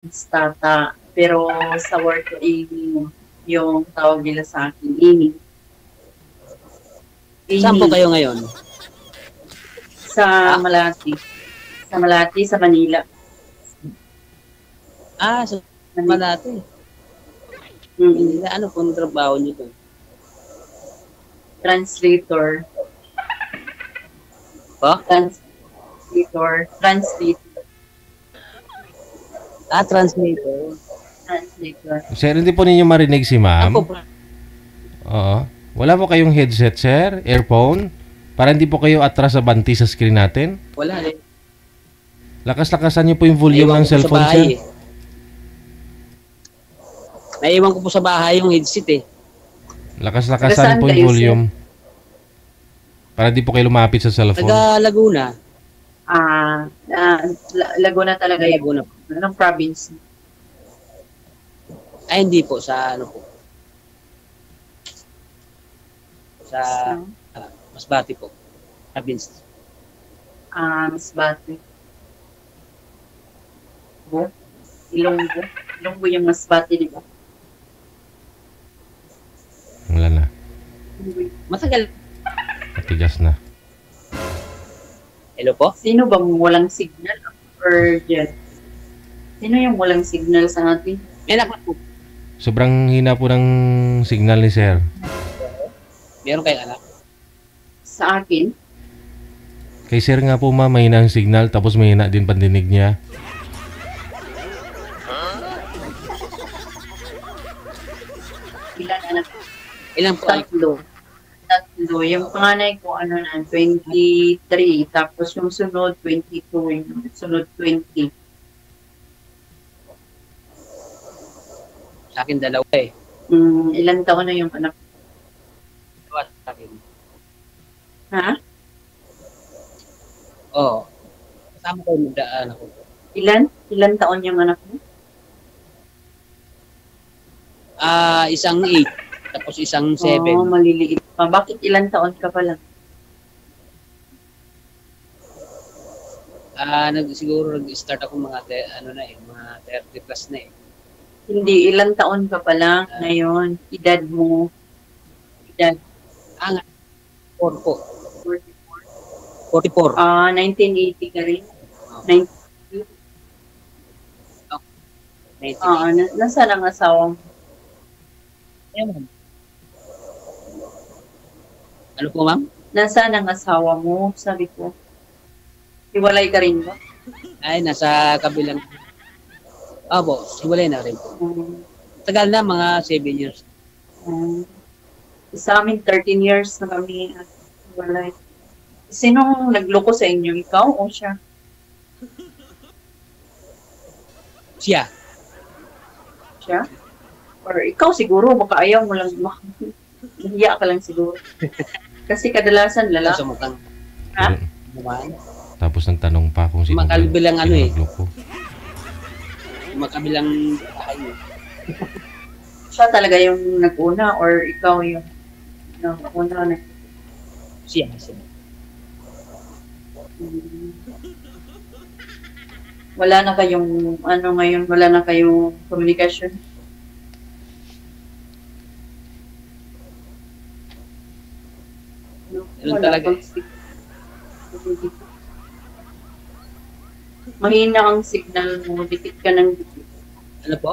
Tata. Pero sa work ko, yung tawag nila sa akin, Amy. Saan po Amy, kayo ngayon? sa Ha? Malati. Sa Malati, sa Manila. Sa Manila. Malate. Mm-mm. Ano pong trabaho niyo doon? Translator. Po? Translator. Translator. Translator. Sir, hindi po ninyo marinig si ma'am? Ako po. Oo. Wala po kayong headset, sir? Earphone? Para hindi po kayo atras sa banti sa screen natin? Wala rin. Lakas-lakasan niyo po yung volume Naiwan ng ko po sa cellphone, bahay, sir. eh. Naiwan ko po sa bahay yung headset eh. Lakas-lakasan Taga saan po yung kayo, volume. Para di po kayo lumapit sa cellphone. Taga Laguna. Laguna talaga Taga yun. Laguna. Anong province? Ay, hindi po. Sa ano po. Sa Masbate po. Province. Masbate. Ilonggo. Ilonggo yung Masbate, di ba? Wala na. Matagal. Matigas na. Hello po? Sino bang walang signal? Or dyan? Sino yung walang signal sa atin? May anak po. Sobrang hina po ng signal ni sir. Meron kayong anak? Sa akin? Kay sir nga po ma'am, mahina ang signal tapos mahina din pandinig niya. Ilan anak? Ilan po ay? Tatlo. Yung panganay ko, 23. Tapos yung sunod, 22. Yung sunod, 20. Sa akin dalawa eh. Ilan taon na yung anak? Dalawa sa akin. Ha? Oo. Kasama ko yung anak ko. Ilan? Ilan taon yung anak mo? Isang 8. Tapos isang 7. Oo, maliliit pa. Bakit ilan taon ka pa lang? Siguro nag-start ako mga mga 30 plus na eh. Hindi, ilan taon ka pa lang ngayon? Edad mo? Edad? 4 po. 44? 44. 1980 ka rin? 1980. Nasaan ang asawa mo? Ayan. Ano po ma'am? Nasaan ang asawa mo? Sabi ko. Hiwalay ka rin ba? Ay, nasa kabilang. Opo, hiwalay na rin po. Tagal na, mga 7 years. Sa amin, 13 years na kami hiwalay. Sinong nagloko sa inyo? Ikaw o siya? Siya. Siya? Or ikaw siguro, baka ayaw mo lang, nahiya ka lang siguro. Kasi kadalasan lalaki. Sa mukhang. Ha? Naman. Tapos nagtanong pa kung sino Makabilang ano eh. nagloko. Makabilang bahay. Siya talaga yung nag-una or ikaw yung nag-una? Siya. Wala na kayong, ngayon, wala na kayong komunikasyon? Ganun talaga. Mahina ang signal mo, dikit ka ng dikit. Ano po?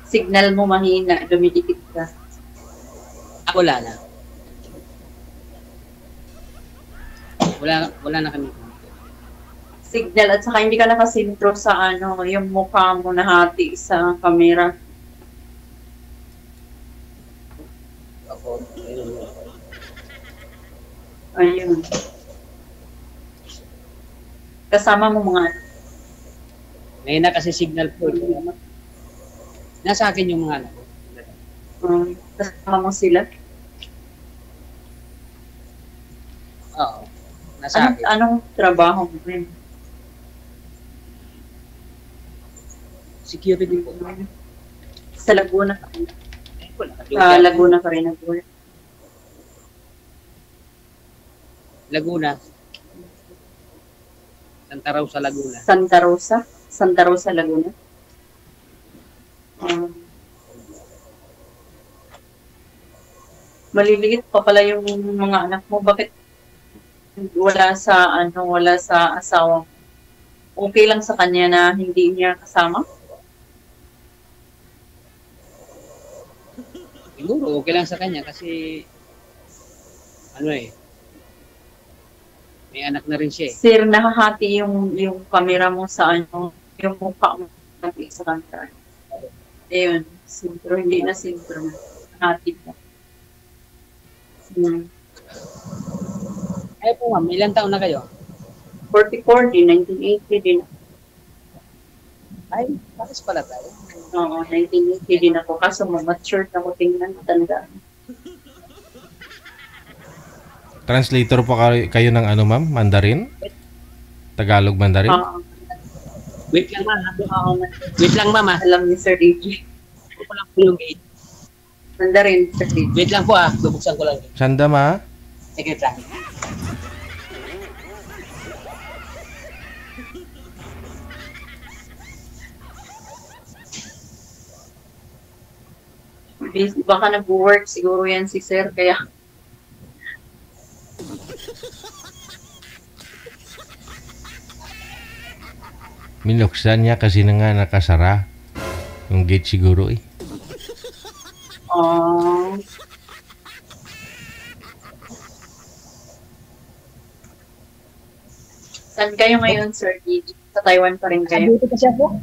Signal mo mahina, dumidikit ka. Wala na. Wala na kami. Signal at saka hindi ka nakasintro sa yung mukha mo nahati sa camera. Ako. Ayun. Kasama mo mga Ngayon na kasi signal po. Nasa akin yung mga anak. kasama mo sila? Oo. Nasa akin. Anong trabaho mo rin? Security po. Sa Laguna ka rin? Wala. Sa Laguna ka rin nag-work? Laguna. Santa Rosa, Laguna. Santa Rosa? Santa Rosa, Laguna? Um, maliliit pa pala yung mga anak mo. Bakit wala sa asawa mo? Okay lang sa kanya na hindi niya kasama? Siguro, okay lang sa kanya kasi, ano eh, may anak na rin siya eh. Sir, nahahati yung camera mo sa yung mukha mo sa kanta. Ayun, sintro, hindi na sintro na. Nahati mo. Ay po ma'am, ilang taon na kayo? 44 din, 1980 din. Ay, pares pala tayo. Oo, 1980 din ako. Kaso mature na ako tingnan, matanda. Translator po kayo ng ano ma'am? Mandarin? Tagalog Mandarin? Oo. Wait lang ma'am. Oo, Wait lang ma'am ah. alam ni Sir DJ. Bubuksan ko lang po yung gate. Mandarin, Sir DJ. Wait lang po ah. Bubuksan ko lang. Sanda ma? Sige lang. Baka nag-work siguro yan si Sir, kaya Minuksan niya kasi na nga nakasara. Yung gate siguro eh. Saan kayo ngayon, Sir DJ? Sa Taiwan pa rin kayo? Dito kasi ako.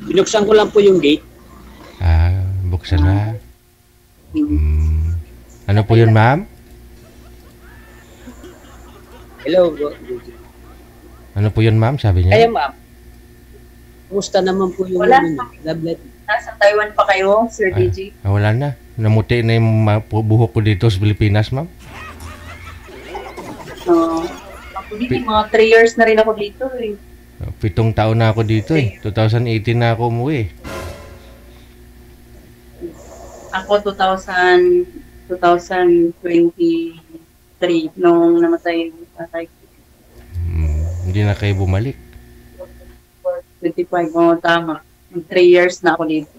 Binuksan ko lang po yung gate. Ah, buksan na. Ano po yun ma'am? Hello. Ano po yun ma'am? Sabi Kaya niya? ma'am. Kumusta naman po yung Wala. love life? Nasa Taiwan pa kayo, Sir DJ? Wala na. Namuti na yung buhok ko dito sa Pilipinas ma'am. Ako dito, mga 3 years na rin ako dito eh. 7 taon na ako dito eh. 2018 na ako umuwi. Ako 2023 nung namatay yung tatay ko. Hindi na kayo bumalik. 25, oo, tama. 3 years na ako dito.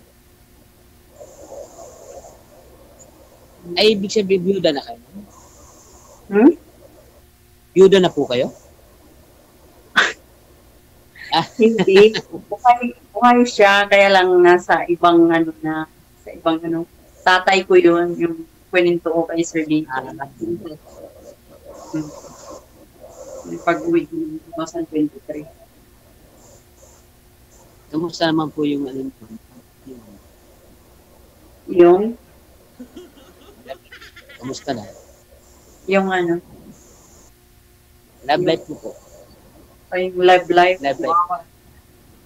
Ay, ibig sabihin, byuda na kayo? Byuda na po kayo? Hindi. Buhay siya, kaya lang nasa ibang tatay ko yun, yung kweninto ko kay Sir Dito. Pag-uwi ko ng 2023. Kamusta naman po yung ano? Yung Kamusta na? Love life mo po. Ay, live. Love life.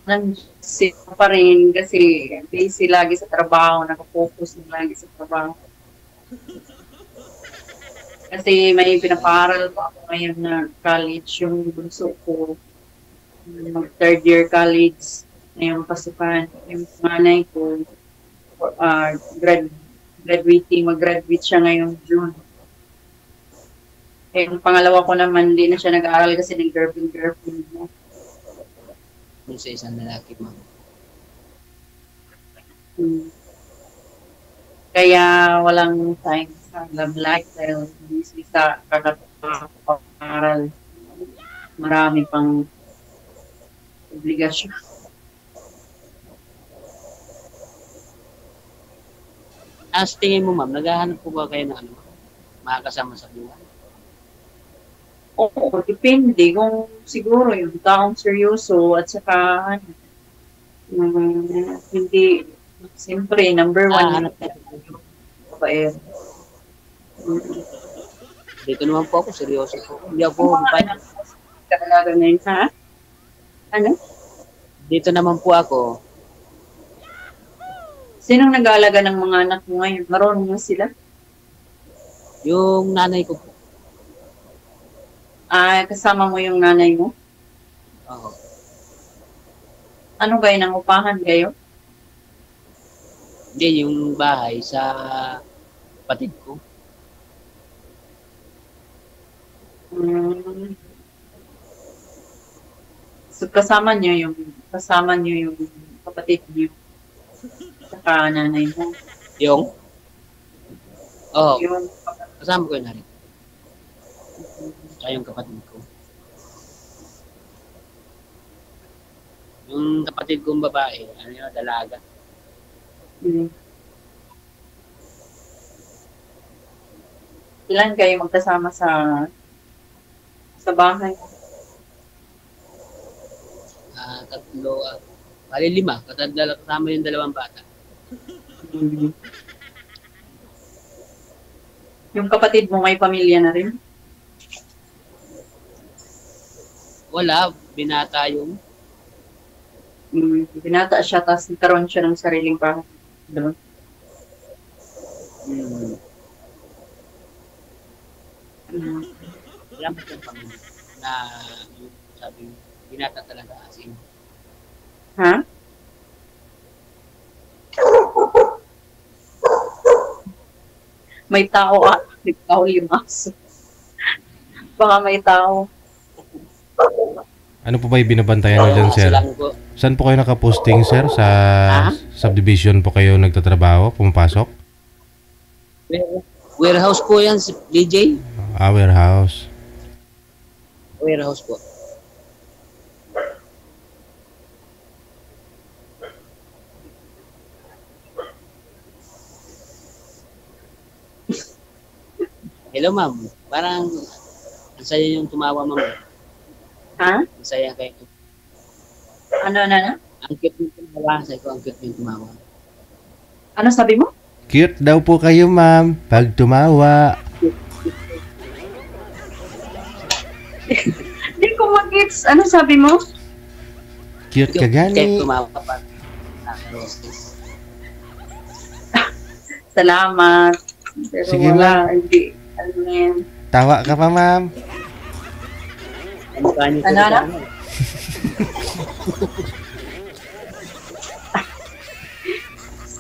Nandiyan pa rin kasi busy lagi sa trabaho, nakafocus na lagi sa trabaho. Kasi may pinaparal pa ako ngayon na college, yung bunso ko. Mag third year college na yung pasukan. Yung nanay ko, mag-graduate siya ngayong June. Yung pangalawa ko naman, hindi na siya nag-aaral kasi nag-girlfriend mo. Kung sa isang lalaki, ma'am. Kaya walang time sa love life dahil busy sa kakapag-aaral. Marami pang obligasyon. As tingin mo, ma'am, naghahanap po ba kayo ng ano, makakasama sa buhay? Oo, depende kung siguro yung taong seryoso at saka hindi, siyempre, number one, Hanap na. babae. Dito naman po ako, seryoso po. Hindi ako Kakalaga ngayon, ha? Ano? Dito naman po ako. Sinong nag-aalaga ng mga anak mo ngayon? Marunong na sila? Yung nanay ko po. Kasama mo yung nanay mo? Oo. Ano kayo nang upahan kayo? Hindi, yung bahay sa kapatid ko. Mm. So, kasama niyo yung kapatid niyo, saka nanay mo. Yung, oh, Yung kasama ko yun na rin. Tsaka yung kapatid ko. Yung kapatid kong babae, ano yun, dalaga. mm. Ilan kayo magkasama sa bahay? Tatlo, bali 5. Kasama yung 2 bata. Mm. Yung kapatid mo may pamilya na rin? Wala, binata yung, Binata siya, tapos nagkaroon siya ng sariling bahay. Diba? hmm, Mm. wala mo siyang pamilya na yung sabi, binata talaga as in. Ha? May tao may tao yung aso. Baka may tao. Ano po ba yung binabantayan nyo dyan, sir? Silang ko, Saan po kayo nakaposting, sir? Sa subdivision po kayo nagtatrabaho, pumapasok? warehouse po yan, si DJ. Warehouse. Warehouse po. Hello, ma'am. Parang ang saya yung tumawa, ma'am. Ha? Ang saya kayo. Ano? Ang cute yung tumawa. Sabi ko, ang cute yung tumawa. Ano sabi mo? Cute daw po kayo, ma'am, pag tumawa. Hindi ko mag-gets. Ano sabi mo? Cute ka Kaya gani. tumawa pa. Salamat. Pero Sige, wala. Hindi. Ano yan? Tawa ka pa, ma'am. Ano?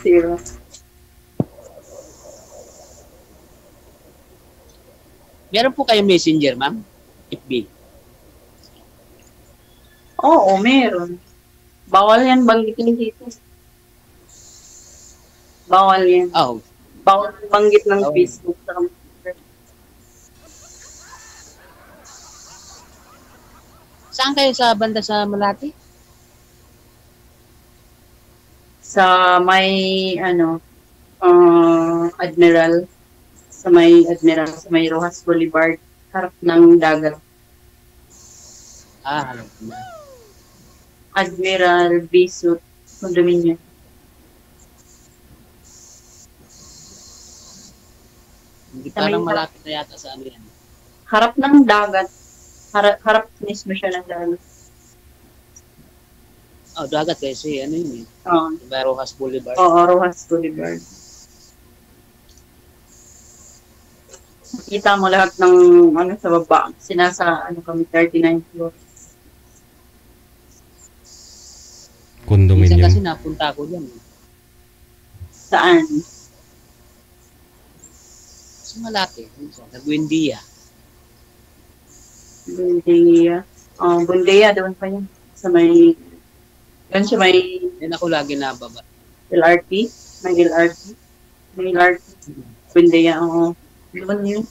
Zero. Meron po kayong messenger, ma'am? FB. Oo, meron. Bawal yan banggitin dito. Bawal yan. Oh, Bawal banggit ng Oh. Facebook sa computer. saan kayo sa banda sa Malati? Sa may, Admiral. Sa may Rojas Boulevard. Harap ng dagat. Alam ko na. Admiral Bisut Condominium. Hindi Sa may- parang malapit na yata sa ano yan. Harap ng dagat. Harap mismo siya ng dagat. Oh, dagat kasi ano yun eh. Oo. Diba, Rojas Boulevard. Oo, Rojas Boulevard. Kita mo lahat ng sa baba. Sinasa kami 39th floor. Minsan kasi Condominium. napunta ako dyan. Saan? Sa Malati. Sa Buendia. Bundeya. Bundeya, doon pa yun. Sa may, doon siya may Yan ako lagi nababa. LRT. May LRT. May LRT. Bundeya, oo. Doon yun.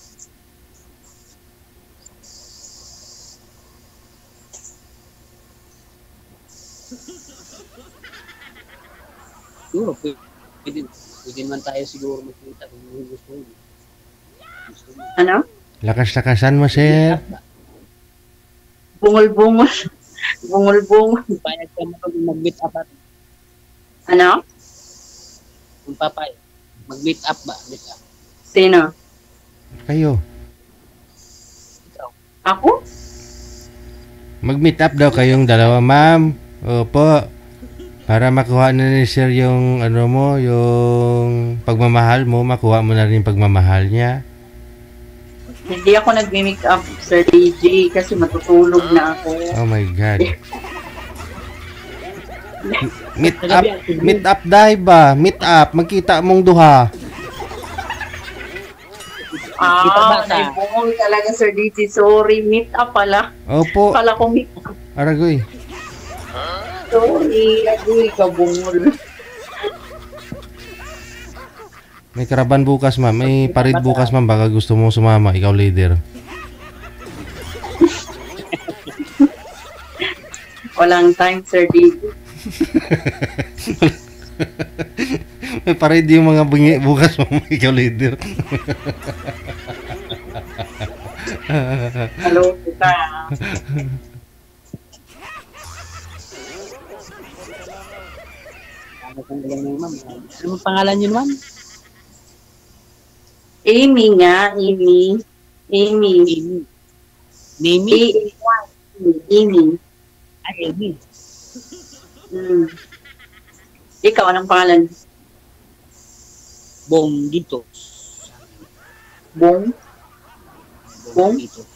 Siguro, pwede naman tayo siguro magpunta kung gusto mo. Gusto mo. Ano? Lakas-lakasan mo, sir. Bungol-bungol. Bungol-bungol. Payag ka mo mag-meet up at Ano? kung papayag. Mag-meet up ba? Meet up. Sino? Kayo. Ikaw. Ako? Mag-meet up daw kayong dalawa, ma'am. Opo. Para makuha na ni sir yung yung pagmamahal mo, makuha mo na rin yung pagmamahal niya. Hindi ako nag-make up, Sir DJ, kasi matutulog na ako. Oh my God. Meet up dai ba? Meet up, magkita mong duha. Ipabasa. May bungol talaga, Sir DJ. Sorry, meet up pala. Opo, Pala ko meet up. Aragoy. Sorry, agoy ka bungol. May karaban bukas, ma'am. May parid bukas, ma'am. Baka gusto mo sumama. Ikaw leader. Walang time, Sir DJ. May parid yung mga bungi bukas, ma'am. Ikaw leader. Hello, kita. Ano pang galing mo, ma'am? Ano pangalan niyo, ma'am? Amy nga, Amy. Amy. Amy. Nemi? Amy. Ay, Amy. Ikaw, anong pangalan? Bongitos. Bong? Bong? Bongitos.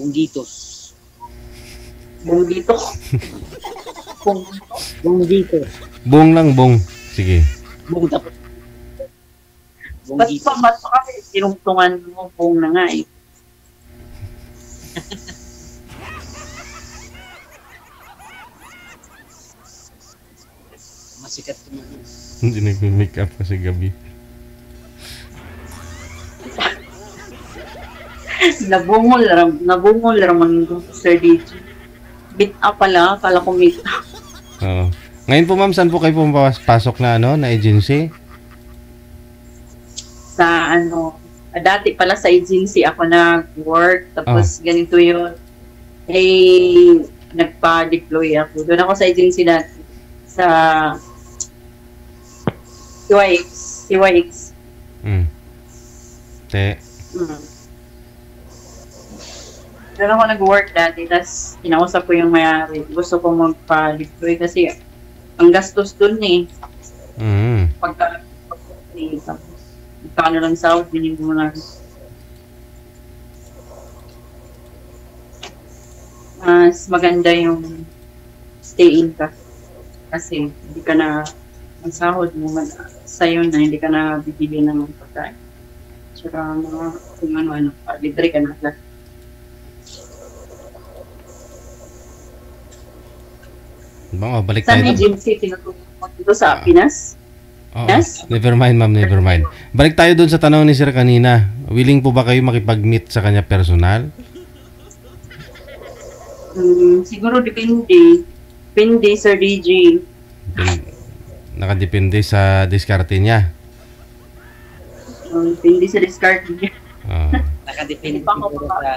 Bongitos. Bong dito. Bong. Bongitos. Bong lang, bong. Sige. Bong tapos. Ba't pa kasi tinungtungan mo, bong na nga eh. Masikat ko na. Hindi nag-make up kasi gabi. Nabungol raman ko, Sir DJ. Bit up pala, kala ko meet up. Oo. Ngayon po, ma'am, saan po kayo pumapasok na, na agency? Sa dati pala sa agency ako nag-work, tapos ganito yun. Eh, nagpa-deploy ako. Doon ako sa agency dati. Sa CYX. Te. Doon ako nag-work dati, tapos kinausap ko yung may-ari. Gusto ko magpa-deploy kasi ang gastos doon eh. Pagka magkano lang sahod, binigyan mo na. Mas maganda yung stay-in ka. Kasi hindi ka na, ang sahod mo sa'yo na, hindi ka na bibili ng pagkain. Tsaka mga kung ano, libre ka na lang. Balik Saan tayo. agency tinutulong mo dito sa Pinas? Oo. Yes? Never mind, ma'am. Never mind. Balik tayo doon sa tanong ni Sir kanina. Willing po ba kayo makipag-meet sa kanya personal? Siguro depende. Depende, Sir DJ. Nakadepende sa diskarte niya. Depende sa discard niya. Nakadepende Pa ako siguro pa. sa...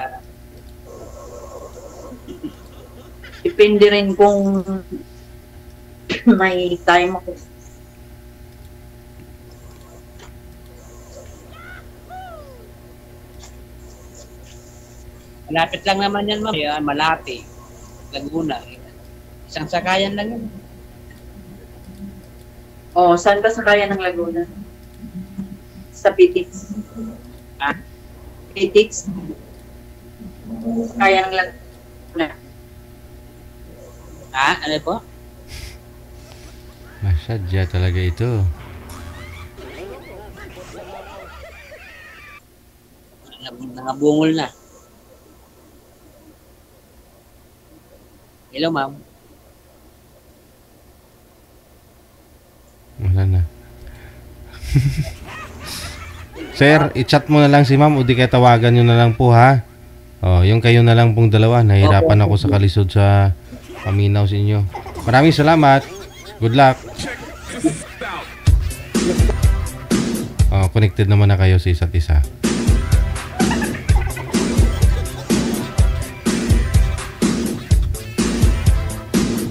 Depende rin kung may time ako. Malapit lang naman yan, ma'am. Malapit. Laguna. Isang sakayan lang yun. Oh, saan ba sa kaya ng Laguna? Sa Pitix. Pitix? Kaya ng Laguna. Ano po? Masadya talaga ito. Nangabungol na. Hello, ma'am. Wala na. Sir, i-chat mo na lang si ma'am o di kaya tawagan nyo na lang po, ha? Yung kayo na lang pong dalawa. Nahirapan ako sa kalisod sa paminaw sa inyo. Maraming salamat. Good luck. Connected naman na kayo sa isa't isa.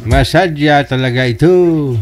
Masadya talaga ito.